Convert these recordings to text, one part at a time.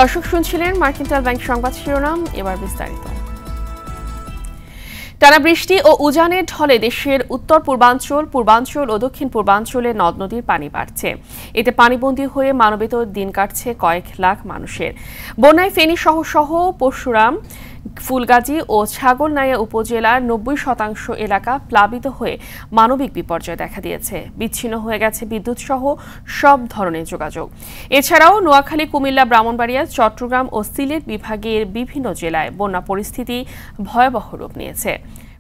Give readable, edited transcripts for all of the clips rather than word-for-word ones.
দর্শক শুনছিলেন mercantile bank সংবাদ শিরোনাম, এবার বিস্তারিত। টানা বৃষ্টি ও উজানের ঢলে দেশের উত্তর পূর্বাঞ্চল, পূর্বাঞ্চল ও দক্ষিণ পূর্বাঞ্চলে নদ নদীর পানি বাড়ছে। এতে পানিবন্দী হয়ে মানবেতর দিন কাটছে কয়েক লাখ মানুষের। বন্যায় ফেনী সহ পরশুরাম, ফুলগাজী ও ছাগলনাইয়া উপজেলার ৯০% এলাকা প্লাবিত হয়ে মানবিক বিপর্যয় দেখা দিয়েছে। বিচ্ছিন্ন হয়ে গেছে বিদ্যুৎ সহ সব ধরনের যোগাযোগ। এছাড়াও নোয়াখালী, কুমিল্লা, ব্রাহ্মণবাড়িয়া, চট্টগ্রাম ও সিলেট বিভাগের বিভিন্ন জেলায় বন্যা পরিস্থিতি ভয়াবহ রূপ নিয়েছে।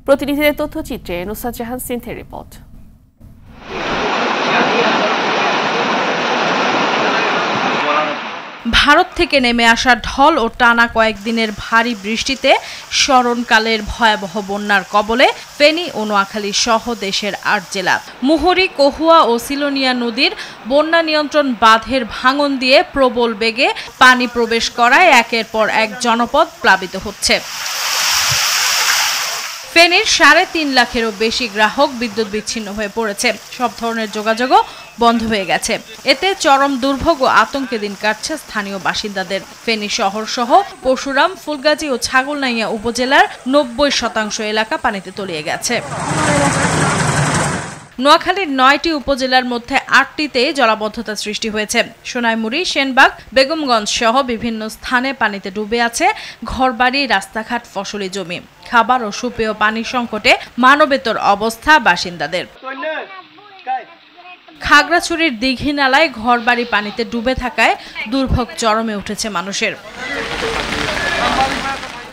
প্রতিনিধিদের তথ্যচিত্রে নুসরাত জাহান সিনথের রিপোর্ট। ভারত থেকে নেমে আসা ঢল ও টানা কয়েকদিনের ভারী বৃষ্টিতে স্মরণকালের ভয়াবহ বন্যার কবলে ফেনী ও নোয়াখালী সহ দেশের ৮ জেলা। মুহুরী, কহুয়া ও সিলোনিয়া নদীর বন্যা নিয়ন্ত্রণ বাঁধের ভাঙন দিয়ে প্রবল বেগে পানি প্রবেশ করায় একের পর এক জনপদ প্লাবিত হচ্ছে। ফেনীর ৩.৫ লাখেরও বেশি গ্রাহক বিদ্যুৎ বিচ্ছিন্ন হয়ে পড়েছে। সব ধরনের যোগাযোগও বন্ধ হয়ে গেছে। এতে চরম দুর্ভোগ ও আতঙ্কে দিন কাটছে স্থানীয় বাসিন্দাদের। ফেনী শহর সহ পরশুরাম, ফুলগাজী ও ছাগলনাইয়া উপজেলার ৯০% এলাকা পানিতে তলিয়ে গেছে। নোয়াখালীর ৯টি উপজেলার মধ্যে ৮টিতে জলাবদ্ধতা সৃষ্টি হয়েছে। সোনাইমুড়ি, সেনবাগ, বেগমগঞ্জ সহ বিভিন্ন স্থানে পানিতে ডুবে আছে ঘরবাড়ি, রাস্তাঘাট, ফসলি জমি। খাবার ও সুপেয় পানির সংকটে মানবেতর অবস্থা বাসিন্দাদের। খাগড়াছড়ির দীঘিনালায় ঘরবাড়ি পানিতে ডুবে থাকায় দুর্ভোগ চরমে উঠেছে মানুষের।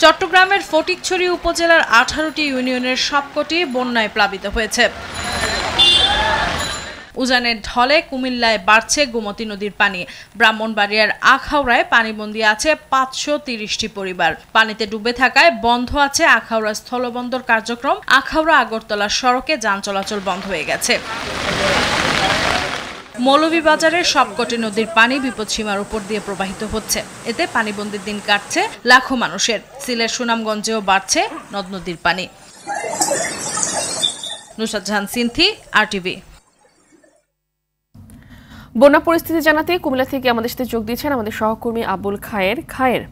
চট্টগ্রামের ফটিকছড়ি উপজেলার 18টি ইউনিয়নের সবকটি বন্যায় প্লাবিত হয়েছে। উজানের ঢলে কুমিল্লায় বাড়ছে গোমতী নদীর পানি। ব্রাহ্মণবাড়িয়ার আখাউড়ায় পানিবন্দী আছে ৫৩০টি পরিবার। পানিতে ডুবে থাকায় বন্ধ আছে আখাউড়া স্থলবন্দর কার্যক্রম। আখাউড়া আগরতলা সড়কে যান চলাচল বন্ধ হয়ে গেছে। মৌলভীবাজারের সবকটি নদীর পানি বিপদসীমার উপর দিয়ে প্রবাহিত হচ্ছে। এতে পানিবন্দির দিন কাটছে লাখো মানুষের। সিলেট, সুনামগঞ্জেও বাড়ছে নদ নদীর পানি। নুসরাত জাহান সিনথি, RTV। বন্যা পরিস্থিতি জানাতে কুমিল্লা থেকে আমাদের সাথে যোগ দিয়েছেন আমাদের সহকর্মী আবুল খায়ের।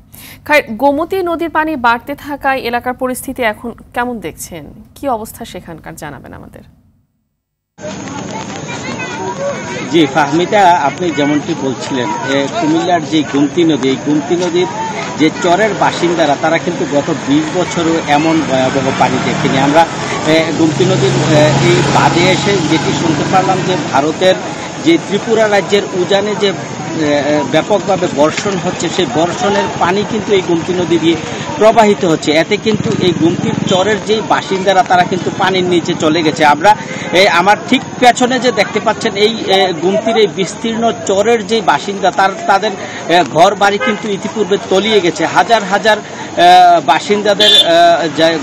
গোমতী নদীর পানি বাড়তে থাকায় এলাকার পরিস্থিতি এখন কেমন দেখছেন? কি অবস্থা সেখানকার জানাবেন আমাদের। জি ফাহমিদা, আপনি যেমনটি বলছিলেন, কুমিল্লার যে গোমতী নদী, এই গোমতী নদীর যে চরের বাসিন্দারা তারা কিন্তু গত 20 বছরও এমন ভয়াবহ পানি দেখেনি। আমরা গোমতী নদীর এই বাঁধে এসে যেটি শুনতে পারলাম যে ভারতের যে ত্রিপুরা রাজ্যের উজানে যে ব্যাপকভাবে বর্ষণ হচ্ছে, সেই বর্ষণের পানি কিন্তু এই গোমতী নদী দিয়ে প্রবাহিত হচ্ছে। এতে কিন্তু এই গোমতীর চরের যেই বাসিন্দারা তারা কিন্তু পানির নিচে চলে গেছে। আমরা আমার ঠিক পেছনে যে দেখতে পাচ্ছেন, এই গোমতীর এই বিস্তীর্ণ চরের যে বাসিন্দা তাদের ঘর বাড়ি কিন্তু ইতিপূর্বে তলিয়ে গেছে। হাজার হাজার বাসিন্দাদের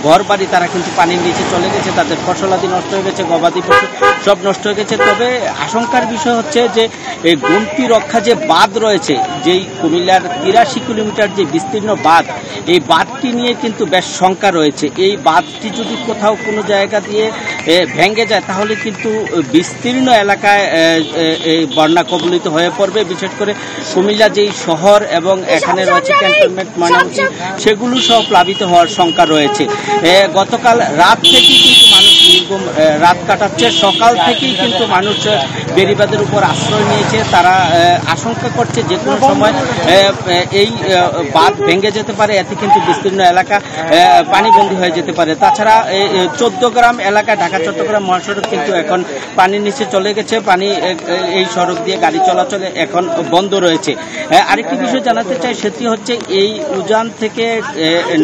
ঘর বাড়ি তারা কিন্তু পানির নিচে চলে গেছে। তাদের ফসলাদি নষ্ট হয়ে গেছে, গবাদি পশু সব নষ্ট হয়ে গেছে। তবে আশঙ্কার বিষয় হচ্ছে যে এই গোমতী রক্ষা যে বাঁধ রয়েছে, যেই কুমিল্লার 83 কিলোমিটার যে বিস্তীর্ণ বাঁধ, এই বাঁধটি নিয়ে কিন্তু বেশ শঙ্কা রয়েছে। এই বাঁধটি যদি কোথাও কোনো জায়গা দিয়ে ভেঙে যায় তাহলে কিন্তু বিস্তীর্ণ এলাকায় এই বন্যা কবলিত হয়ে পড়বে। বিশেষ করে কুমিল্লা যেই শহর এবং এখানে রয়েছে ক্যান্টনমেন্ট, ময়নামতি, সেগুলো সহ প্লাবিত হওয়ার শঙ্কা রয়েছে। গতকাল রাত থেকেই কিন্তু মানুষ নির্গম রাত কাটাচ্ছে। সকাল থেকেই কিন্তু মানুষ বেড়িবাঁধের উপর আশ্রয় নিয়েছে। তারা আশঙ্কা করছে যে কোনো সময় এই বাঁধ ভেঙে যেতে পারে। এতে কিন্তু বিস্তীর্ণ এলাকা পানিবন্দী হয়ে যেতে পারে। তাছাড়া 14 গ্রাম এলাকায় ঢাকা চট্টগ্রাম মহাসড়ক কিন্তু এখন পানির নিচে চলে গেছে। পানি এই সড়ক দিয়ে গাড়ি চলাচল এখন বন্ধ রয়েছে। আরেকটি বিষয় জানাতে চাই, সেটি হচ্ছে এই উজান থেকে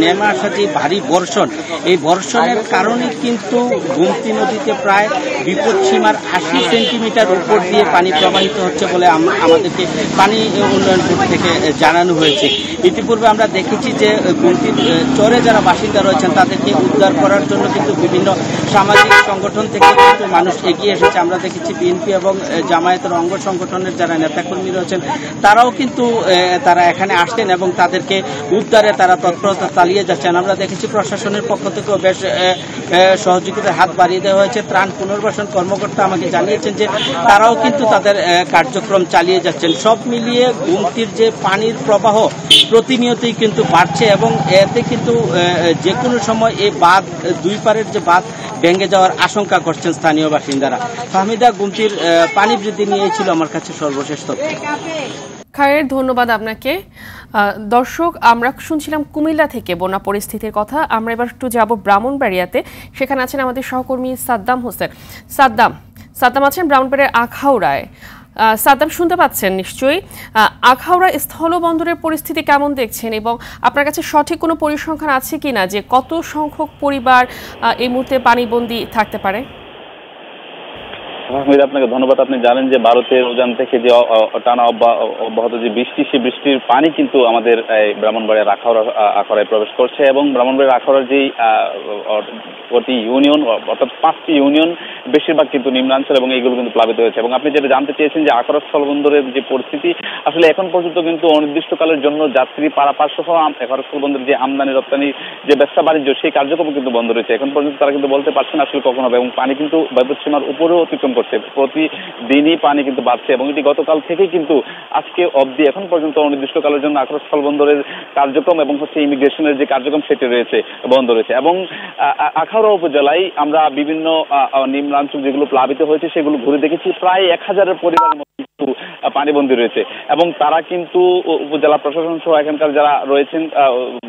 নেমে আসা যে ভারী বর্ষণ, এই বর্ষণের কারণে কিন্তু গোমতী নদীতে প্রায় বিপদসীমার 80 সেন্টিমিটার উপর দিয়ে পানি প্রবাহিত হচ্ছে বলে আমাদেরকে পানি উন্নয়ন বোর্ড থেকে জানানো হয়েছে। ইতিপূর্বে আমরা দেখেছি যে গোমতীর চরে যারা বাসিন্দা রয়েছেন তাদেরকে উদ্ধার করার জন্য কিন্তু বিভিন্ন সামাজিক সংগঠন থেকে কিন্তু মানুষ এগিয়ে এসেছে। আমরা দেখেছি বিএনপি এবং জামায়াতের অঙ্গ সংগঠনের যারা নেতাকর্মী রয়েছেন তারাও কিন্তু তারা এখানে আসছেন এবং তাদেরকে উদ্ধারে তারা তৎপরতা চালিয়ে যাচ্ছেন। আমরা দেখেছি প্রশাসনের পক্ষ থেকেও বেশ সহযোগিতার হাত বাড়িয়ে দেওয়া হয়েছে। ত্রাণ পুনর্বাসন কর্মকর্তা আমাকে জানিয়েছেন যে তারাও কিন্তু তাদের কার্যক্রম চালিয়ে যাচ্ছেন। সব মিলিয়ে গুমতির যে পানির প্রবাহ প্রতিনিয়তই কিন্তু বাড়ছে এবং এতে কিন্তু যে কোনো সময় এই বাঁধ দুই পারের যে বাঁধ ভেঙে যাওয়ার আশঙ্কা করছেন স্থানীয় বাসিন্দারা। ফাহমিদা, গুমতির পানি বৃদ্ধি নিয়ে ছিল আমার কাছে সর্বশেষ তথ্য। খায়ের, ধন্যবাদ আপনাকে। দর্শক, আমরা শুনছিলাম কুমিল্লা থেকে বন্যা পরিস্থিতির কথা। আমরা এবার একটু যাব ব্রাহ্মণবাড়িয়াতে। সেখানে আছেন আমাদের সহকর্মী সাদ্দাম হোসেন। সাদ্দাম আছেন ব্রাহ্মণবাড়িয়ার আখাউড়ায়। সাদ্দাম, শুনতে পাচ্ছেন নিশ্চয়ই। আখাউড়া স্থলবন্দরের পরিস্থিতি কেমন দেখছেন এবং আপনার কাছে সঠিক কোনো পরিসংখ্যান আছে কিনা যে কত সংখ্যক পরিবার এই মুহূর্তে পানিবন্দী থাকতে পারে? আপনাকে ধন্যবাদ। আপনি জানেন যে ভারতের উজান থেকে যে টানা অব্যাহত যে বৃষ্টি, সেই বৃষ্টির পানি কিন্তু আমাদের ব্রাহ্মণবাড়িয়ার আখাউড়ায় প্রবেশ করছে এবং ব্রাহ্মণবাড়িয়ার আখাউড়ার যে ইউনিয়ন অর্থাৎ 5টি ইউনিয়ন বেশিরভাগ কিন্তু নিম্নাঞ্চল এবং এইগুলো কিন্তু প্লাবিত হয়েছে। এবং আপনি যেটা জানতে চেয়েছেন যে আখাউড়া স্থলবন্দরের যে পরিস্থিতি, আসলে এখন পর্যন্ত কিন্তু অনির্দিষ্টকালের জন্য যাত্রী পারাপার সহ আখাউড়া স্থলবন্দরের যে আমদানি রপ্তানি যে ব্যবসা বাণিজ্য সেই কার্যক্রম কিন্তু বন্ধ রয়েছে। এখন পর্যন্ত তারা কিন্তু বলতে পারছেন আসলে কখন হবে এবং পানি কিন্তু বিপদসীমার উপরেও অতিক্রম করছে। প্রতিদিনই পানি কিন্তু বাড়ছে এবং এটি গতকাল থেকেই কিন্তু আজকে অবধি এখন পর্যন্ত অনির্দিষ্টকালের জন্য আখাউড়া স্থলবন্দরের কার্যক্রম এবং ইমিগ্রেশনের যে কার্যক্রম সেটি রয়েছে বন্ধ রয়েছে। এবং আখাউড়া উপজেলায় আমরা বিভিন্ন নিম্নাঞ্চল যেগুলো প্লাবিত হয়েছে সেগুলো ঘুরে দেখেছি। প্রায় 1000-এর পরিবারের মধ্যে পানিবন্দী রয়েছে এবং তারা কিন্তু উপজেলা প্রশাসন সহ এখানকার যারা রয়েছেন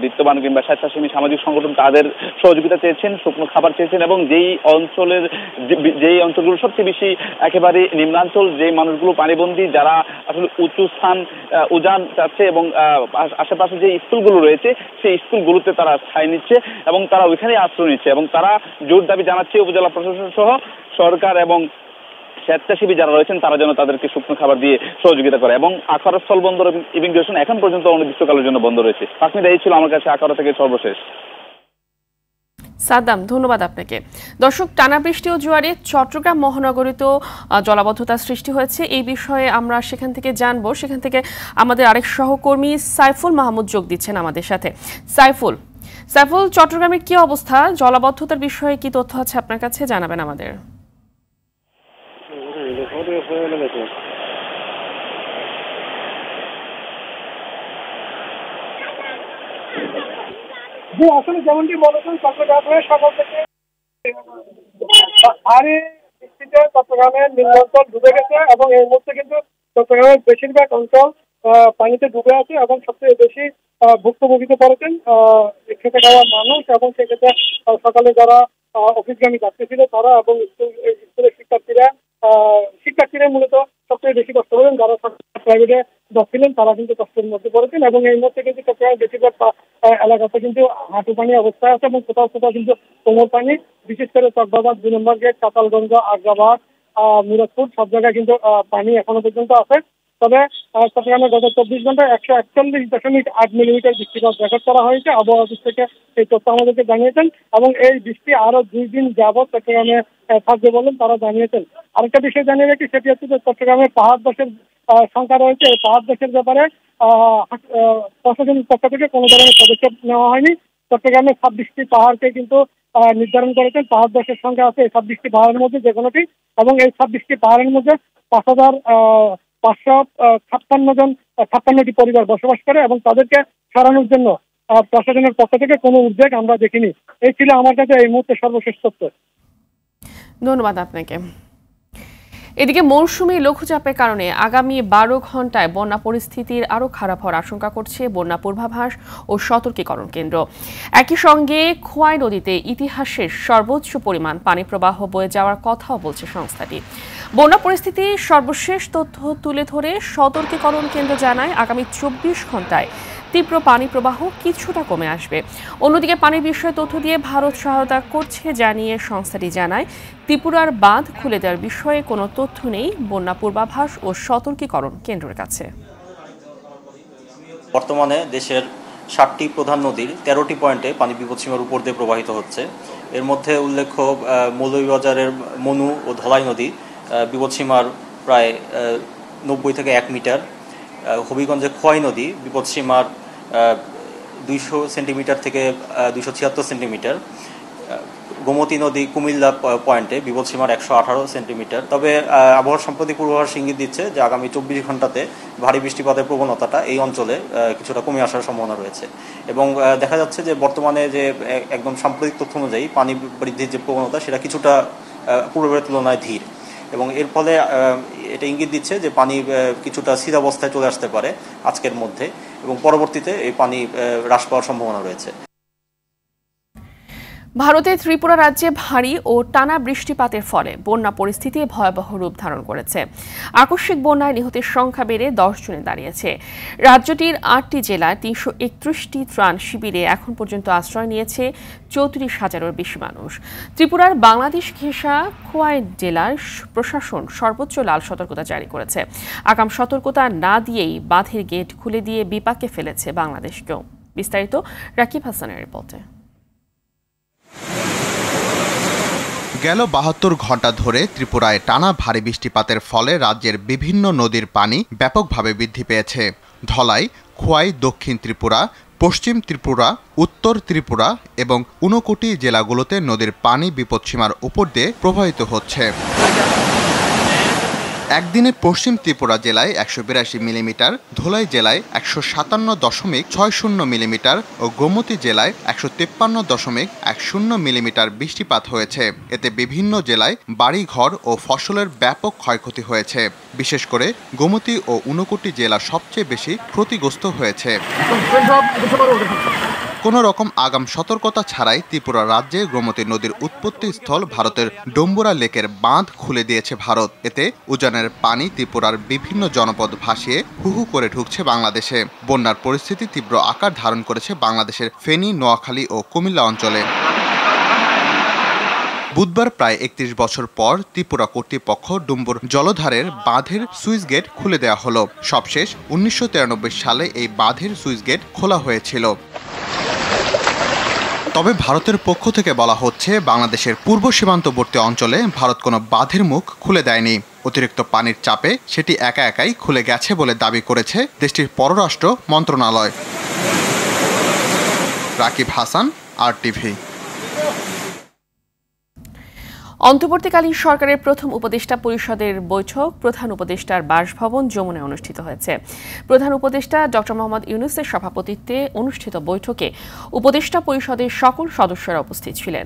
বিত্তবান কিংবা স্বেচ্ছাসেবী সামাজিক সংগঠন তাদের সহযোগিতা চেয়েছেন, শুকনো খাবার চেয়েছেন এবং যেই অঞ্চলগুলো সবচেয়ে বেশি একেবারে নিম্নাঞ্চল, যে মানুষগুলো পানিবন্দী, যারা আসলে উঁচু স্থান উজান চাচ্ছে এবং আশেপাশে যে স্কুলগুলো রয়েছে সেই স্কুলগুলোতে তারা ঠাঁই নিচ্ছে এবং তারা ওইখানেই আশ্রয় নিচ্ছে এবং তারা জোর দাবি জানাচ্ছে উপজেলা প্রশাসন সহ সরকার এবং স্বেচ্ছাসেবী যারা রয়েছেন তারা যেন তাদেরকে শুকনো খাবার দিয়ে সহযোগিতা করে। এবং আখাউড়া স্থলবন্দর ইমিগ্রেশন এখন পর্যন্ত অনির্দিষ্টকালের জন্য বন্ধ রয়েছে। ফাহমিদা, এই ছিল আমার কাছে আখাউড়া থেকে সর্বশেষ। সাদ্দাম, ধন্যবাদ আপনাকে। দর্শক, টানা বৃষ্টি ও জোয়ারে চট্টগ্রাম মহানগরীতেও জলাবদ্ধতার সৃষ্টি হয়েছে। এই বিষয়ে আমরা সেখান থেকে জানবো। সেখান থেকে আমাদের আরেক সহকর্মী সাইফুল মাহমুদ যোগ দিচ্ছেন আমাদের সাথে। সাইফুল, চট্টগ্রামের কি অবস্থা? জলাবদ্ধতার বিষয়ে কি তথ্য আছে আপনার কাছে, জানাবেন আমাদের। আসলে যেমনটি বলেছেন, চট্টগ্রামে সকাল থেকে ভারী বৃষ্টিতে চট্টগ্রামের নিম্নাঞ্চল ডুবে গেছে এবং এই মুহূর্তে কিন্তু চট্টগ্রামের বেশিরভাগ অঞ্চল পানিতে ডুবে আছে এবং সবচেয়ে বেশি ভুক্তভোগীতে পড়েছেন খেতে খাওয়া মানুষ এবং সেক্ষেত্রে সকালে যারা অফিসগামী যাত্রী ছিল তারা এবং স্কুলের শিক্ষার্থীরা মূলত সবচেয়ে বেশি কষ্ট করেন। যারা প্রাইভেটে যাচ্ছিলেন তারা কিন্তু কষ্টের মধ্যে পড়েছেন এবং এই মুহূর্তে কিন্তু চট্টগ্রামের বেশিরভাগ এলাকাতে কিন্তু হাঁটু পানি অবস্থায় আছে এবং কোথাও কোথাও কিন্তু কোমর পানি, বিশেষ করে চকবাজার 2 নম্বর গেট, কাতালগঞ্জ, আগ্রাবাদ, মুরাদপুর সব জায়গায় কিন্তু পানি এখনো পর্যন্ত আছে। তবে চট্টগ্রামে গত 24 ঘন্টায় 141.8 মিলিমিটার বৃষ্টিপাত রেকর্ড করা হয়েছে। আবহাওয়া অফিস থেকে এই তথ্য আমাদেরকে জানিয়েছেন এবং এই বৃষ্টি আরো 2 দিন যাবৎ চট্টগ্রামে থাকবে বলেন তারা জানিয়েছেন। আরেকটা বিষয় জানিয়ে রাখি, সেটি হচ্ছে যে চট্টগ্রামে পাহাড় ধসের সংখ্যা রয়েছে। এই পাহাড় ধসের ব্যাপারে প্রশাসনের পক্ষ থেকে কোনো ধরনের পদক্ষেপ নেওয়া হয়নি। চট্টগ্রামে 26টি পাহাড়কে কিন্তু নির্ধারণ করেছেন। পাহাড় ধসের সংখ্যা আছে এই 26টি পাহাড়ের মধ্যে যে কোনোটি এবং এই 26টি পাহাড়ের মধ্যে 5556টি পরিবার বসবাস করে এবং তাদেরকে সরানোর জন্য প্রশাসনের পক্ষ থেকে কোনো উদ্যোগ আমরা দেখিনি। এই ছিল আমার কাছে এই মুহূর্তে সর্বশেষ তথ্য। ধন্যবাদ আপনাকে। এদিকে মৌসুমী লঘুচাপের কারণে আগামী 12 ঘন্টায় বন্যা পরিস্থিতির আরও খারাপ হওয়ার আশঙ্কা করছে বন্যা পূর্বাভাস ও সতর্কীকরণ কেন্দ্র। একই সঙ্গে খোয়াই নদীতে ইতিহাসের সর্বোচ্চ পরিমাণ পানি প্রবাহ বয়ে যাওয়ার কথাও বলছে সংস্থাটি। বন্যা পরিস্থিতির সর্বশেষ তথ্য তুলে ধরে সতর্কীকরণ কেন্দ্র জানায় আগামী 24 ঘন্টায় তীব্র পানি প্রবাহ কিছুটা কমে আসবে। অন্যদিকে পানির বিষয়ে তথ্য দিয়ে ভারত সহায়তা করছে জানিয়ে সংস্থাটি জানায় ত্রিপুরার বাঁধ খুলে দেওয়ার বিষয়ে কোনো তথ্য নেই বন্যা পূর্বাভাস ও সতর্কীকরণ কেন্দ্রের কাছে। বর্তমানে দেশের 7টি প্রধান নদীর 13টি পয়েন্টে পানি বিপদসীমার উপর দিয়ে প্রবাহিত হচ্ছে। এর মধ্যে উল্লেখ্য মৌলভীবাজারের মনু ও ধলাই নদী বিপদসীমার প্রায় 90 থেকে 1 মিটার, হবিগঞ্জে খোয়াই নদী বিপদসীমার 200 সেন্টিমিটার থেকে 276 সেন্টিমিটার, গোমতী নদী কুমিল্লা পয়েন্টে বিপদসীমার 118 সেন্টিমিটার। তবে আবহাওয়া সাম্প্রতিক পূর্বাভাস ইঙ্গিত দিচ্ছে যে আগামী 24 ঘন্টাতে ভারী বৃষ্টিপাতের প্রবণতাটা এই অঞ্চলে কিছুটা কমে আসার সম্ভাবনা রয়েছে এবং দেখা যাচ্ছে যে বর্তমানে যে একদম সাম্প্রতিক তথ্য অনুযায়ী পানি বৃদ্ধির যে প্রবণতা সেটা কিছুটা পূর্বের তুলনায় ধীর এবং এর ফলে এটা ইঙ্গিত দিচ্ছে যে পানি কিছুটা স্থিরাবস্থায় চলে আসতে পারে আজকের মধ্যে এবং পরবর্তীতে এই পানি হ্রাস পাওয়ার সম্ভাবনা রয়েছে। ভারতের ত্রিপুরা রাজ্যে ভারী ও টানা বৃষ্টিপাতের ফলে বন্যা পরিস্থিতি ভয়াবহ রূপ ধারণ করেছে। আকস্মিক বন্যায় নিহতের সংখ্যা বেড়ে 10 জনে দাঁড়িয়েছে। রাজ্যটির 8টি জেলায় 331টি ত্রাণ শিবিরে এখন পর্যন্ত আশ্রয় নিয়েছে 34,000-এর বেশি মানুষ। ত্রিপুরার বাংলাদেশ ঘেঁষা খোয়াই জেলার প্রশাসন সর্বোচ্চ লাল সতর্কতা জারি করেছে। আগাম সতর্কতা না দিয়েই বাঁধের গেট খুলে দিয়ে বিপাকে ফেলেছে বাংলাদেশকেও। বিস্তারিত রাকিব হাসানের রিপোর্টে। গেল 72 ঘন্টা ধরে ত্রিপুরায় টানা ভারী বৃষ্টিপাতের ফলে রাজ্যের বিভিন্ন নদীর পানি ব্যাপকভাবে বৃদ্ধি পেয়েছে। ধলাই, খোয়াই, দক্ষিণ ত্রিপুরা, পশ্চিম ত্রিপুরা, উত্তর ত্রিপুরা এবং ঊনকোটি জেলাগুলোতে নদীর পানি বিপদসীমার উপর দিয়ে প্রবাহিত হচ্ছে। একদিনে পশ্চিম ত্রিপুরা জেলায় 182 মিলিমিটার, ধলাই জেলায় 157.60 মিলিমিটার ও গোমতী জেলায় 153.10 মিলিমিটার বৃষ্টিপাত হয়েছে। এতে বিভিন্ন জেলায় বাড়িঘর ও ফসলের ব্যাপক ক্ষয়ক্ষতি হয়েছে। বিশেষ করে গোমতী ও ঊনকোটি জেলা সবচেয়ে বেশি ক্ষতিগ্রস্ত হয়েছে। কোনো রকম আগাম সতর্কতা ছাড়াই ত্রিপুরা রাজ্যে গোমতী নদীর উৎপত্তি স্থল ভারতের ডম্বুরা লেকের বাঁধ খুলে দিয়েছে ভারত। এতে উজানের পানি ত্রিপুরার বিভিন্ন জনপদ ভাসিয়ে হুহু করে ঢুকছে বাংলাদেশে। বন্যার পরিস্থিতি তীব্র আকার ধারণ করেছে বাংলাদেশের ফেনী, নোয়াখালী ও কুমিল্লা অঞ্চলে। বুধবার প্রায় 31 বছর পর ত্রিপুরা কর্তৃপক্ষ ডুম্বুর জলধারের বাঁধের সুইচ গেট খুলে দেওয়া হলো। সবশেষ 1993 সালে এই বাঁধের সুইচ গেট খোলা হয়েছিল। তবে ভারতের পক্ষ থেকে বলা হচ্ছে বাংলাদেশের পূর্ব সীমান্তবর্তী অঞ্চলে ভারত কোনো বাঁধের মুখ খুলে দেয়নি। অতিরিক্ত পানির চাপে সেটি একা একাই খুলে গেছে বলে দাবি করেছে দেশটির পররাষ্ট্র মন্ত্রণালয়। রাকিব হাসান, RTV। অন্তর্বর্তীকালীন সরকারের প্রথম উপদেষ্টা পরিষদের বৈঠক প্রধান উপদেষ্টার বাসভবন যমুনায় অনুষ্ঠিত হয়েছে। প্রধান উপদেষ্টা ডক্টর মোহাম্মদ ইউনূসের সভাপতিত্বে অনুষ্ঠিত বৈঠকে উপদেষ্টা পরিষদের সকল সদস্যরা উপস্থিত ছিলেন।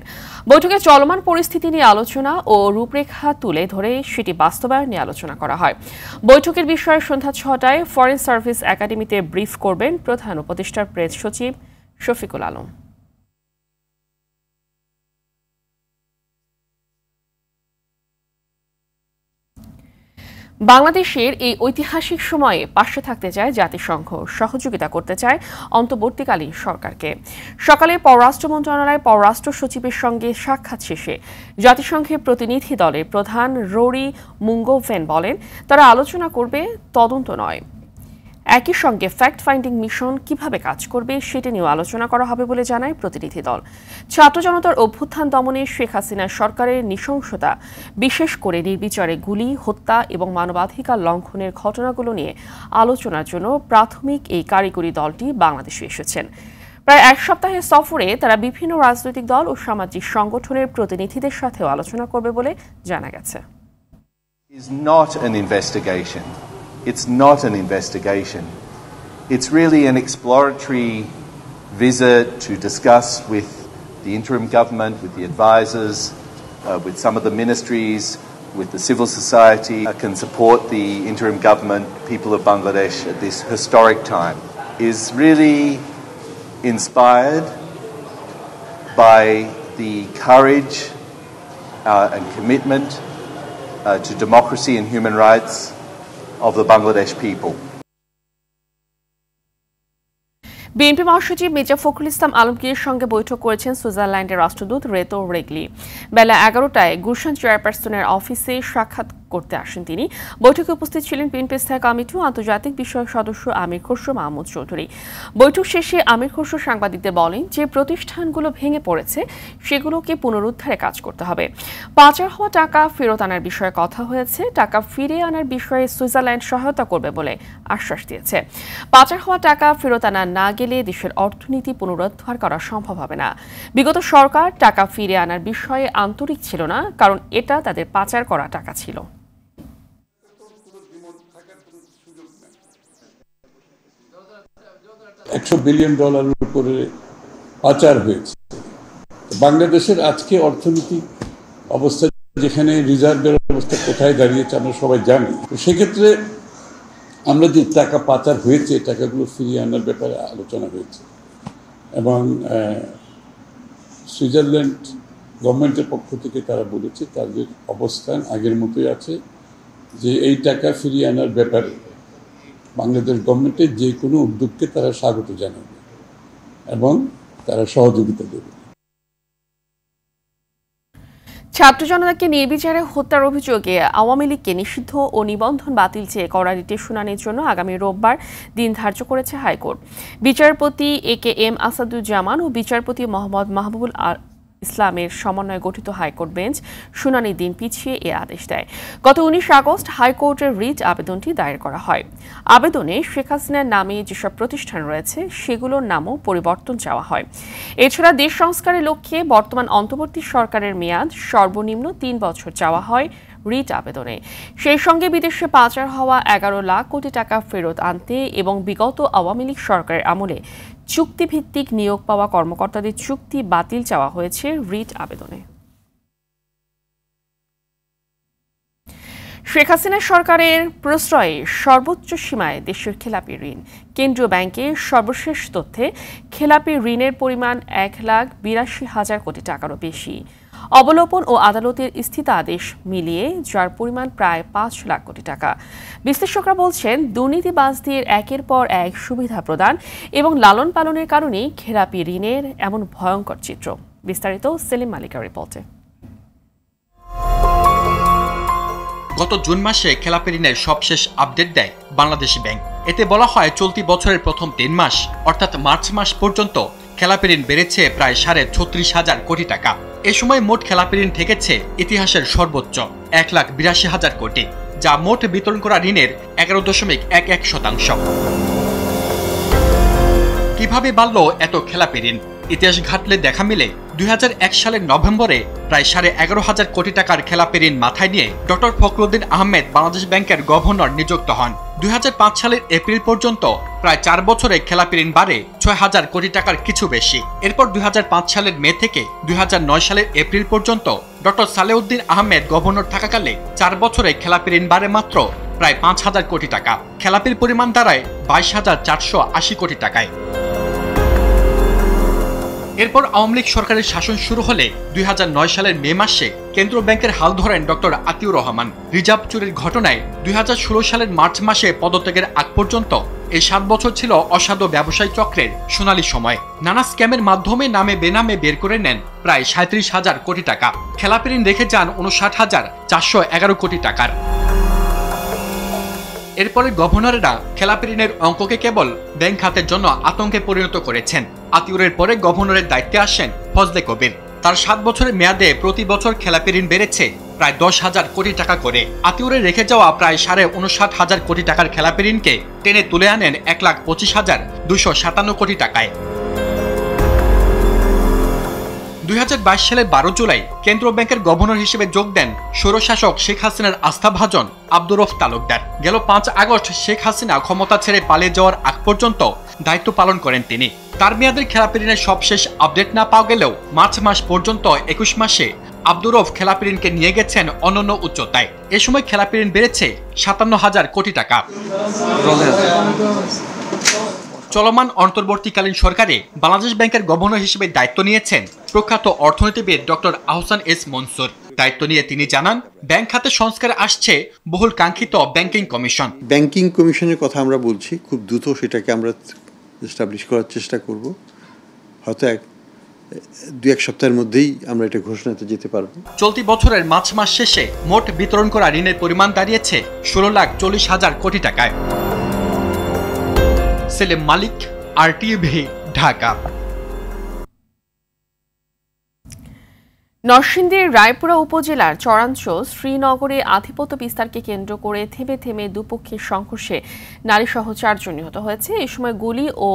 বৈঠকে চলমান পরিস্থিতি নিয়ে আলোচনা ও রূপরেখা তুলে ধরে সেটি বাস্তবায়ন নিয়ে আলোচনা করা হয়। বৈঠকের বিষয়ে সন্ধ্যা 6টায় ফরেন সার্ভিস একাডেমিতে ব্রিফ করবেন প্রধান উপদেষ্টার প্রেস সচিব শফিকুল আলম। বাংলাদেশের এই ঐতিহাসিক সময়ে পাশে থাকতে চায় জাতিসংঘ, সহযোগিতা করতে চায় অন্তর্বর্তীকালীন সরকারকে। সকালে পররাষ্ট্র মন্ত্রণালয়ের পররাষ্ট্র সচিবের সঙ্গে সাক্ষাৎ শেষে জাতিসংঘের প্রতিনিধি দলের প্রধান রোরি মুঙ্গোভেন বলেন, তারা আলোচনা করবে, তদন্ত নয়। একই সঙ্গে ফ্যাক্ট ফাইন্ডিং মিশন কিভাবে কাজ করবে সেটি নিয়েও আলোচনা করা হবে বলে জানায় প্রতিনিধি দল। ছাত্র জনতার অভ্যুত্থান দমনে শেখ হাসিনার সরকারের নৃশংসতা, বিশেষ করে নির্বিচারে গুলি, হত্যা এবং মানবাধিকার লঙ্ঘনের ঘটনাগুলো নিয়ে আলোচনার জন্য প্রাথমিক এই কারিগরি দলটি বাংলাদেশে এসেছেন। প্রায় এক সপ্তাহের সফরে তারা বিভিন্ন রাজনৈতিক দল ও সামাজিক সংগঠনের প্রতিনিধিদের সাথেও আলোচনা করবে বলে জানা গেছে। It's not an investigation. It's really an exploratory visit to discuss with the interim government, with the advisors, with some of the ministries, with the civil society can support the interim government, people of Bangladesh at this historic time, is really inspired by the courage and commitment to democracy and human rights of the Bangladesh people. BNP মহাসচিব মির্জা ফখরুল ইসলাম আলমগীরের সঙ্গে বৈঠক করেছেন সুইজারল্যান্ডের রাষ্ট্রদূত রেতো রেগলি। বেলা 11টায় গুলশান চেয়ারপারসনের অফিসে সাক্ষাৎ করতে আসেন তিনি। বৈঠকে উপস্থিত ছিলেন বিএনপি স্থায়ী কমিটি ও আন্তর্জাতিক বিষয়ক সদস্য আমির খসরু মাহমুদ চৌধুরী। বৈঠক শেষে আমির খসরু সাংবাদিকদের বলেন যে প্রতিষ্ঠানগুলো ভেঙে পড়েছে সেগুলোকে পুনরুদ্ধারে কাজ করতে হবে। পাচার হওয়া টাকা ফেরত আনার বিষয়ে কথা হয়েছে। টাকা ফিরিয়ে আনার বিষয়ে সুইজারল্যান্ড সহায়তা করবে বলে আশ্বাস দিয়েছে। পাচার হওয়া টাকা ফেরত আনা না গেলে দেশের অর্থনীতি পুনরুদ্ধার করা সম্ভব হবে না। বিগত সরকার টাকা ফিরিয়ে আনার বিষয়ে আন্তরিক ছিল না, কারণ এটা তাদের পাচার করা টাকা ছিল। $100 বিলিয়ন উপরে পাচার হয়েছে। বাংলাদেশের আজকে অর্থনৈতিক অবস্থা, যেখানে রিজার্ভের অবস্থা কোথায় দাঁড়িয়েছে আমরা সবাই জানি। তো সেক্ষেত্রে আমরা যে টাকা পাচার হয়েছে টাকাগুলো ফিরিয়ে আনার ব্যাপারে আলোচনা হয়েছে এবং সুইজারল্যান্ড গভর্নমেন্টের পক্ষ থেকে তারা বলেছে তাদের অবস্থান আগের মতোই আছে, যে এই টাকা ফিরিয়ে আনার ব্যাপারে বাংলাদেশ গভর্নমেন্টের যে কোনো উদ্যোগকে তারা স্বাগত জানাবে এবং তারা সহযোগিতা দেবে। ছাত্র জনতাকে নির্বিচারে হত্যার অভিযোগে আওয়ামী লীগকে নিষিদ্ধ ও নিবন্ধন বাতিল চেয়ে করা রিটের শুনানির জন্য আগামী রোববার দিন ধার্য করেছে হাইকোর্ট। বিচারপতি AKM আসাদুজ্জামান ও বিচারপতি মোহাম্মদ মাহবুবুল ইসলামের সমন্বয়ে গঠিত হাইকোর্ট বেঞ্চ শুনানির দিন পিছিয়ে এ আদেশ দেয়। গত 19 আগস্ট হাইকোর্টের রিট আবেদনটি দায়ের করা হয়। আবেদনে শেখ হাসিনার নামে যেসব প্রতিষ্ঠান রয়েছে সেগুলোর নামও পরিবর্তন চাওয়া হয়। এছাড়া দেশ সংস্কারের লক্ষ্যে বর্তমান অন্তর্বর্তী সরকারের মেয়াদ সর্বনিম্ন 3 বছর চাওয়া হয় রিট আবেদনে। সেই সঙ্গে বিদেশে পাচার হওয়া 11 লাখ কোটি টাকা ফেরত আনতে এবং বিগত আওয়ামী লীগ সরকারের আমলে চুক্তিভিত্তিক নিয়োগ পাওয়া কর্মকর্তাদের চুক্তি বাতিল চাওয়া হয়েছে রিট আবেদনে। শেখ হাসিনা সরকারের প্রশ্রয়ে সর্বোচ্চ সীমায় দেশের খেলাপি ঋণ। কেন্দ্রীয় ব্যাংকের সর্বশেষ তথ্যে খেলাপি ঋণের পরিমাণ 1,82,000 কোটি টাকারও বেশি। অবলোপন ও আদালতের স্থিতাদেশ মিলিয়ে যার পরিমাণ প্রায় 5 লাখ কোটি টাকা। বিশ্লেষকরা বলছেন, দুর্নীতিবাজদের একের পর এক সুবিধা প্রদান এবং লালন পালনের কারণেই খেলাপি ঋণের এমন ভয়ঙ্কর চিত্র। বিস্তারিত সেলিম মালিকার রিপোর্টে। গত জুন মাসে খেলাপি ঋণের সবশেষ আপডেট দেয় বাংলাদেশ ব্যাংক। এতে বলা হয় চলতি বছরের প্রথম 3 মাস অর্থাৎ মার্চ মাস পর্যন্ত খেলাপি ঋণ বেড়েছে প্রায় 36,500 কোটি টাকা। এ সময় মোট খেলাপি ঋণ থেকেছে ইতিহাসের সর্বোচ্চ 1,82,000 কোটি, যা মোট বিতরণ করা ঋণের 11.11%। কিভাবে বাড়ল এত খেলাপি ঋণ? ইতিহাস ঘাটলে দেখা মিলে 2001 সালের নভেম্বরে প্রায় 11,500 কোটি টাকার খেলাপি ঋণ মাথায় নিয়ে ডক্টর ফখরুদ্দিন আহমেদ বাংলাদেশ ব্যাংকের গভর্নর নিযুক্ত হন। 2005 সালের এপ্রিল পর্যন্ত প্রায় 4 বছরে খেলাপি ঋণ বাড়ে 6,000 কোটি টাকার কিছু বেশি। এরপর 2005 সালের মে থেকে 2009 সালের এপ্রিল পর্যন্ত ডক্টর সালেউদ্দিন আহমেদ গভর্নর থাকাকালে 4 বছরে খেলাপি ঋণ বাড়ে মাত্র প্রায় 5,000 কোটি টাকা। খেলাপির পরিমাণ দাঁড়ায় 22,480 কোটি টাকায়। এরপর আওয়ামী লীগ সরকারের শাসন শুরু হলে 2009 সালের মে মাসে কেন্দ্রীয় ব্যাংকের হাল ধরেন ডক্টর আতিউর রহমান। রিজার্ভ চুরির ঘটনায় 2016 সালের মার্চ মাসে পদত্যাগের আগ পর্যন্ত এই 7 বছর ছিল অসাধু ব্যবসায়ী চক্রের সোনালী সময়। নানা স্ক্যামের মাধ্যমে নামে বেনামে বের করে নেন প্রায় 37,000 কোটি টাকা। খেলাপি ঋণ রেখে যান 59,411 কোটি টাকার। এরপরে গভর্নরেরা খেলাপি ঋণের অঙ্ককে কেবল ব্যাংক খাতের জন্য আতঙ্কে পরিণত করেছেন। আতিউরের পরে গভর্নরের দায়িত্বে আসেন ফজলে কবির। তার 7 বছরের মেয়াদে প্রতি বছর খেলাপি ঋণ বেড়েছে প্রায় 10,000 কোটি টাকা করে। আতিউরের রেখে যাওয়া প্রায় 59,500 কোটি টাকার খেলাপি ঋণকে টেনে তুলে আনেন 1,25,257 কোটি টাকায়। 2022 সালের 12 জুলাই কেন্দ্রীয় ব্যাংকের গভর্নর হিসেবে যোগ দেন স্বৈরশাসক শেখ হাসিনার আস্থাভাজন আব্দুর রউফ তালুকদার। গেল 5 আগস্ট শেখ হাসিনা ক্ষমতা ছেড়ে পালিয়ে যাওয়ার আগ পর্যন্ত দায়িত্ব পালন করেন তিনি। তার মেয়াদের খেলাপি ঋণের সবশেষ আপডেট না পাওয়া গেলেও মার্চ মাস পর্যন্ত 21 মাসে আব্দুর রউফ খেলাপি ঋণকে নিয়ে গেছেন অনন্য উচ্চতায়। এ সময় খেলাপি ঋণ বেড়েছে 57,000 কোটি টাকা। চলমান অন্তর্বর্তীকালীন সরকারে বাংলাদেশ ব্যাংকের গভর্নর হিসেবে দায়িত্ব নিয়েছেন প্রখ্যাত অর্থনীতিবিদ ডক্টর আহসান এস মনসুর। দায়িত্ব নিয়ে তিনি জানান, ব্যাংক খাতে সংস্কার আসছে বহুল কাঙ্ক্ষিত ব্যাংকিং কমিশন। ব্যাংকিং কমিশনের কথা আমরা বলছি, খুব দ্রুত সেটাকে আমরা এস্টাবলিশ করার চেষ্টা করব। হয়তো 2-1 সপ্তাহের মধ্যেই আমরা এটা ঘোষণাতে যেতে পারবো। চলতি বছরের মার্চ মাস শেষে মোট বিতরণ করা ঋণের পরিমাণ দাঁড়িয়েছে 16,40,000 কোটি টাকায়। সেলিম মালিক, আরটিভি, ঢাকা। নরসিংদীর রায়পুরা উপজেলার চরাঞ্চল শ্রীনগরে আধিপত্য বিস্তারকে কেন্দ্র করে থেমে থেমে দুপক্ষের সংঘর্ষে নারীসহ 4 জন নিহত হয়েছে। এই সময় গুলি ও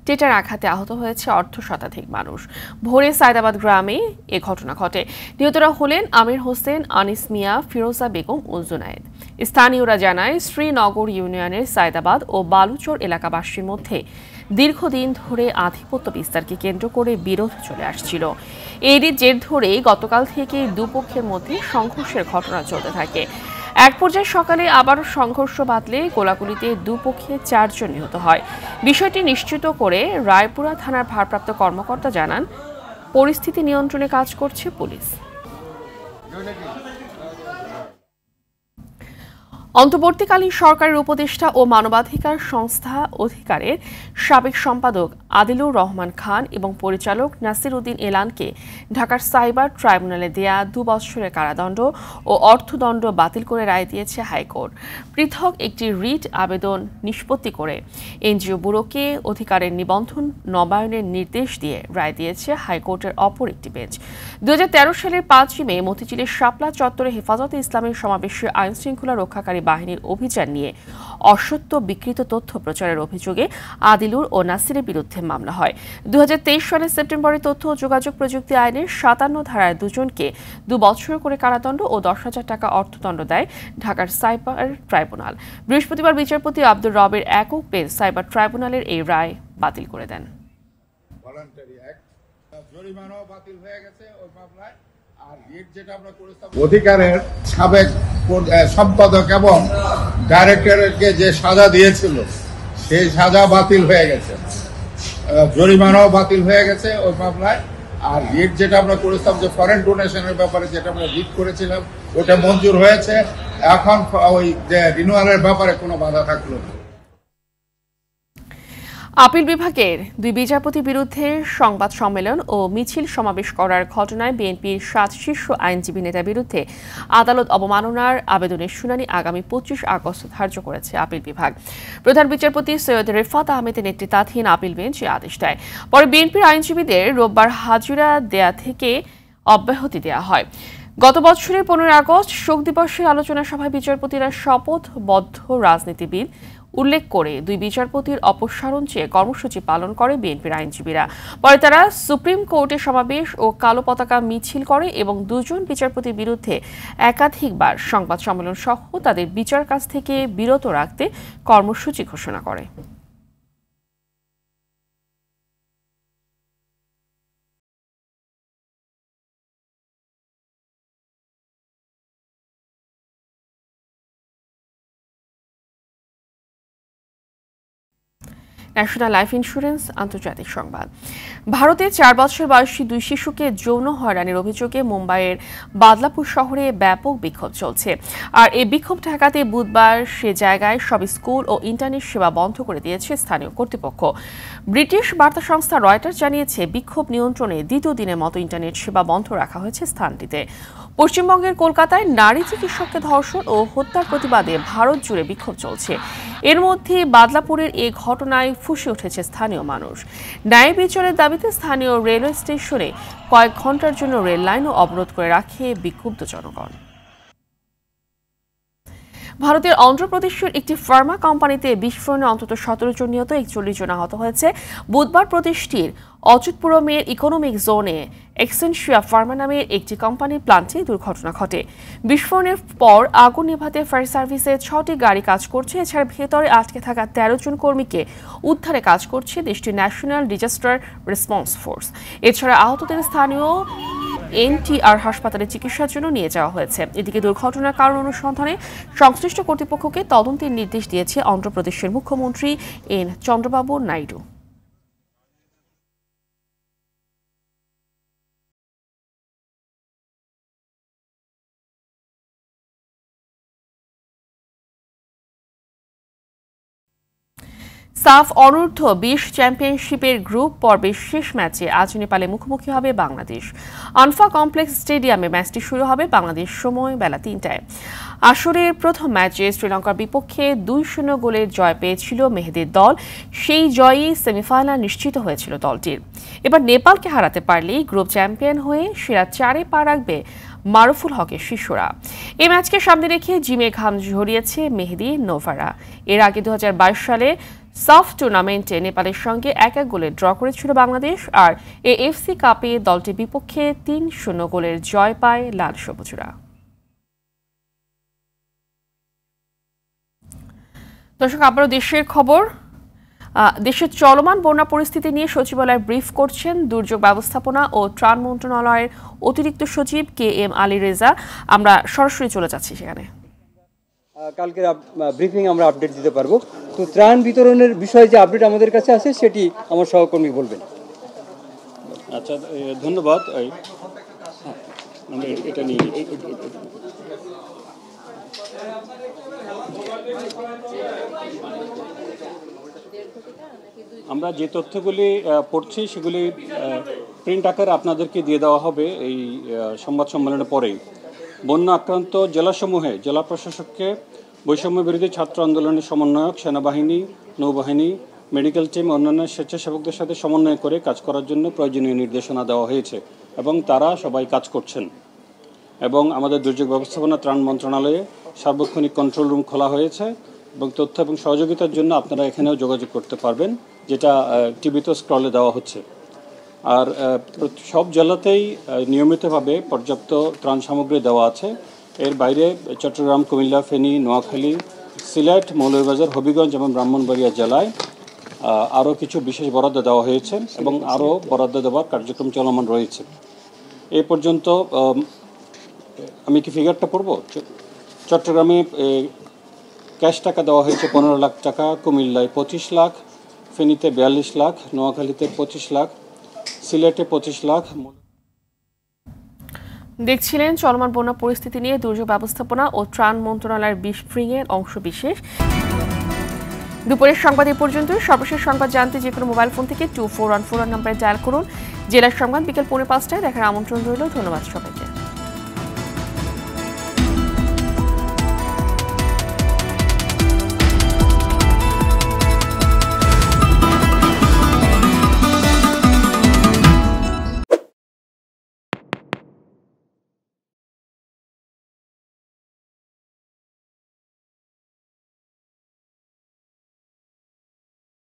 টেটার আঘাতে আহত হয়েছে অর্ধশতাধিক মানুষ। ভোরে সায়দাবাদ গ্রামে এ ঘটনা ঘটে। নিহতরা হলেন আমির হোসেন, আনিস মিয়া, ফিরোজা বেগম ও জুনায়েদ। স্থানীয়রা জানায়, শ্রীনগর ইউনিয়নের সায়দাবাদ ও বালুচর এলাকাবাসীর মধ্যে দীর্ঘদিন ধরে আধিপত্য বিস্তারকে কেন্দ্র করে বিরোধ চলে আসছিল। এরই জের ধরে গতকাল থেকে দুপক্ষের মধ্যে সংঘর্ষের ঘটনা চলতে থাকে। এক পর্যায়ে সকালে আবারও সংঘর্ষ বাধলে গোলাগুলিতে দুপক্ষে 4 জন নিহত হয়। বিষয়টি নিশ্চিত করে রায়পুরা থানার ভারপ্রাপ্ত কর্মকর্তা জানান, পরিস্থিতি নিয়ন্ত্রণে কাজ করছে পুলিশ। অন্তর্বর্তীকালীন সরকারের উপদেষ্টা ও মানবাধিকার সংস্থা অধিকারের সাবেক সম্পাদক আদিলুর রহমান খান এবং পরিচালক নাসির উদ্দিন এলানকে ঢাকার সাইবার ট্রাইব্যুনালে দেয়া 2 বছরের কারাদণ্ড ও অর্থদণ্ড বাতিল করে রায় দিয়েছে হাইকোর্ট। পৃথক একটি রিট আবেদন নিষ্পত্তি করে এনজিও ব্যুরোকে অধিকারের নিবন্ধন নবায়নের নির্দেশ দিয়ে রায় দিয়েছে হাইকোর্টের অপর একটি বেঞ্চ। 2013 সালের 5 মে মতিঝিলের শাপলা চত্বরে হেফাজতে ইসলামের সমাবেশে আইনশৃঙ্খলা রক্ষাকারী বাহিনীর অভিযান নিয়ে অসত্য বিকৃত তথ্য প্রচারের অভিযোগে আদিলুর ও নাসিরের বিরুদ্ধে মামলা হয়। 2023 সালের সেপ্টেম্বরে তথ্য ও যোগাযোগ প্রযুক্তি আইনের 57 ধারায় 2 জনকে 2 বছর করে কারাদণ্ড ও 10,000 টাকা অর্থদণ্ড দেয় ঢাকার সাইবার ট্রাইব্যুনাল। বৃহস্পতিবার বিচারপতি আব্দুর রবের একক বেঞ্চ সাইবার ট্রাইব্যুনালের এই রায় বাতিল করে দেন। অধিকারের সাবেক সম্পাদক এবং ডাইরেক্টরকে যে সাজা দিয়েছিল সেই সাজা বাতিল হয়ে গেছে, জরিমানাও বাতিল হয়ে গেছে ওই মামলায়। আর রিট যেটা আমরা করেছিলাম যে ফরেন ডোনেশনের ব্যাপারে যেটা আমরা রিট করেছিলাম ওটা মঞ্জুর হয়েছে। এখন ওই যে রিনিউয়ালের ব্যাপারে কোনো বাধা থাকলো না। আপিল বিভাগের 2 বিচারপতির বিরুদ্ধে সংবাদ সম্মেলন ও মিছিল সমাবেশ করার ঘটনায় বিএনপির 7 শীর্ষ আইনজীবী নেতার বিরুদ্ধে আদালত অবমাননার আবেদনের শুনানি আগামী 25 আগস্ট ধার্য করেছে আপিল বিভাগ। প্রধান বিচারপতি সৈয়দ রেফাত আহমেদের নেতৃত্বাধীন আপিল বেঞ্চ এই আদেশ দেয়। পরে বিএনপির আইনজীবীদের রোববার হাজিরা দেয়া থেকে অব্যাহতি দেওয়া হয়। গত বছরের 15 আগস্ট শোক দিবসের আলোচনা সভায় বিচারপতিরা শপথবদ্ধ রাজনীতিবিদ উল্লেখ করে 2 বিচারপতির অপসারণ চেয়ে কর্মসূচি পালন করে বিএনপির আইনজীবীরা। পরে তারা সুপ্রিম কোর্টে সমাবেশ ও কালো পতাকা মিছিল করে এবং 2 জন বিচারপতির বিরুদ্ধে একাধিকবার সংবাদ সম্মেলন সহ তাদের বিচার কাজ থেকে বিরত রাখতে কর্মসূচি ঘোষণা করে। ন্যাশনাল লাইফ ইন্স্যুরেন্স আন্তর্জাতিক সংবাদ। ভারতে 4 বছর বয়সী 2 শিশুকে যৌন হয়রানির অভিযোগে মুম্বাইয়ের বাদলাপুর শহরে ব্যাপক বিক্ষোভ চলছে। আর এই বিক্ষোভ ঠেকাতে বুধবার সে জায়গায় সব স্কুল ও ইন্টারনেট সেবা বন্ধ করে দিয়েছে স্থানীয় কর্তৃপক্ষ। ব্রিটিশ বার্তা সংস্থা রয়টার্স জানিয়েছে, বিক্ষোভ নিয়ন্ত্রণে 2য় দিনের মতো ইন্টারনেট সেবা বন্ধ রাখা হয়েছে স্থানটিতে। পশ্চিমবঙ্গের কলকাতায় নারী চিকিৎসককে ধর্ষণ ও হত্যার প্রতিবাদে ভারত জুড়ে বিক্ষোভ চলছে। এর মধ্যে বাদলাপুরের এই ঘটনায় ফুঁসে উঠেছে স্থানীয় মানুষ। ন্যায় বিচারের দাবিতে স্থানীয় রেলওয়ে স্টেশনে কয়েক ঘন্টার জন্য রেল লাইনও অবরোধ করে রাখে বিক্ষুব্ধ জনগণ। ভারতের অন্ধ্রপ্রদেশের একটি ফার্মা কোম্পানিতে বিস্ফোরণে অন্তত 17 জন নিহত, 41 জন আহত হয়েছে। বুধবার প্রদেশটির অচ্যুতপুরমের ইকোনমিক জোনে এক্সেনশিয়া ফার্মা নামের একটি কোম্পানির প্লান্টে দুর্ঘটনা ঘটে। বিস্ফোরণের পর আগুন নেভাতে ফায়ার সার্ভিসের 6টি গাড়ি কাজ করছে। এছাড়া ভেতরে আটকে থাকা 13 জন কর্মীকে উদ্ধারে কাজ করছে দেশটির ন্যাশনাল ডিজাস্টার রেসপন্স ফোর্স। এছাড়া আহতদের স্থানীয় এনটিআর হাসপাতালে চিকিৎসার জন্য নিয়ে যাওয়া হয়েছে। এদিকে দুর্ঘটনার কারণ অনুসন্ধানে সংশ্লিষ্ট কর্তৃপক্ষকে তদন্তের নির্দেশ দিয়েছে অন্ধ্রপ্রদেশের মুখ্যমন্ত্রী এন চন্দ্রবাবু নাইডু। সাফ অনূর্ধ্ব 20 চ্যাম্পিয়নশিপের গ্রুপ পর্বের শেষ ম্যাচে আজ নেপালে মুখোমুখি হবে বাংলাদেশ। আনফা কমপ্লেক্স স্টেডিয়ামে ম্যাচটি শুরু হবে বাংলাদেশ সময় বেলা 3টায়। আসরের প্রথম ম্যাচে শ্রীলঙ্কার বিপক্ষে 2-0 গোলের জয় পেয়েছিল মেহেদীর দল। সেই জয়ই সেমিফাইনাল নিশ্চিত হয়েছিল দলটির। এবার নেপালকে হারাতে পারলেই গ্রুপ চ্যাম্পিয়ন হয়ে সেরা 4-এ পা রাখবে মারুফুল হকের শিশুরা। এই ম্যাচকে সামনে রেখে জিমে ঘাম ঝরিয়েছে মেহেদী নোভারা। এর আগে 2022 সালে সাফ টুর্নামেন্টে নেপালের সঙ্গে 1-1 গোলে ড্র করেছিল বাংলাদেশ, আর এএফসি কাপে দলটির বিপক্ষে 3-0 গোলের জয় পায় লাল সবুজরা। দর্শক, আবারও দেশের খবর। দেশের চলমান বন্যা পরিস্থিতি নিয়ে সচিবালয় ব্রিফ করছেন দুর্যোগ ব্যবস্থাপনা ও ত্রাণ মন্ত্রণালয়ের অতিরিক্ত সচিব KM আলী রেজা। আমরা সরাসরি চলে যাচ্ছি সেখানে। কালকের ব্রিফিং আমরা আপডেট দিতে পারবো। তো ত্রাণ বিতরণের বিষয়ে যে আপডেট আমাদের কাছে আছে সেটি আমার সহকর্মী বলবেন। আচ্ছা, ধন্যবাদ। এটা নিয়ে আমরা যে তথ্যগুলি পড়ছি সেগুলি প্রিন্ট আকারে আপনাদেরকে দিয়ে দেওয়া হবে এই সংবাদ সম্মেলনের পরেই। বন্যা আক্রান্ত জেলাসমূহে জেলা প্রশাসককে বৈষম্য বিরোধী ছাত্র আন্দোলনের সমন্বয়ক, সেনাবাহিনী, নৌবাহিনী, মেডিকেল টিম, অন্যান্য স্বেচ্ছাসেবকদের সাথে সমন্বয় করে কাজ করার জন্য প্রয়োজনীয় নির্দেশনা দেওয়া হয়েছে এবং তারা সবাই কাজ করছেন। এবং আমাদের দুর্যোগ ব্যবস্থাপনা ত্রাণ মন্ত্রণালয়ে সার্বক্ষণিক কন্ট্রোল রুম খোলা হয়েছে এবং তথ্য এবং সহযোগিতার জন্য আপনারা এখানেও যোগাযোগ করতে পারবেন, যেটা টিভিতে স্ক্রলে দেওয়া হচ্ছে। আর সব জেলাতেই নিয়মিতভাবে পর্যাপ্ত ত্রাণ সামগ্রী দেওয়া আছে। এর বাইরে চট্টগ্রাম, কুমিল্লা, ফেনী, নোয়াখালী, সিলেট, মৌলভীবাজার, হবিগঞ্জ এবং ব্রাহ্মণবাড়িয়া জেলায় আরও কিছু বিশেষ বরাদ্দ দেওয়া হয়েছে এবং আরও বরাদ্দ দেওয়ার কার্যক্রম চলমান রয়েছে। এ পর্যন্ত আমি কি ফিগারটা পড়ব? চট্টগ্রামে ক্যাশ টাকা দেওয়া হয়েছে 15 লাখ টাকা, কুমিল্লায় 25 লাখ, ফেনীতে 42 লাখ, নোয়াখালীতে 25 লাখ, সিলেটে 25 লাখ। দেখছিলেন চলমান বন্যা পরিস্থিতি নিয়ে দুর্যোগ ব্যবস্থাপনা ও ত্রাণ মন্ত্রণালয়ের ব্রিফিংয়ের অংশ বিশেষ। দুপুরের সংবাদ এ পর্যন্তই। সর্বশেষ সংবাদ জানতে যে কোনো মোবাইল ফোন থেকে 2414 নম্বরে ডায়াল করুন। জেলার সংবাদ বিকেল 5:15টায় দেখার আমন্ত্রণ রইল। ধন্যবাদ সবাইকে।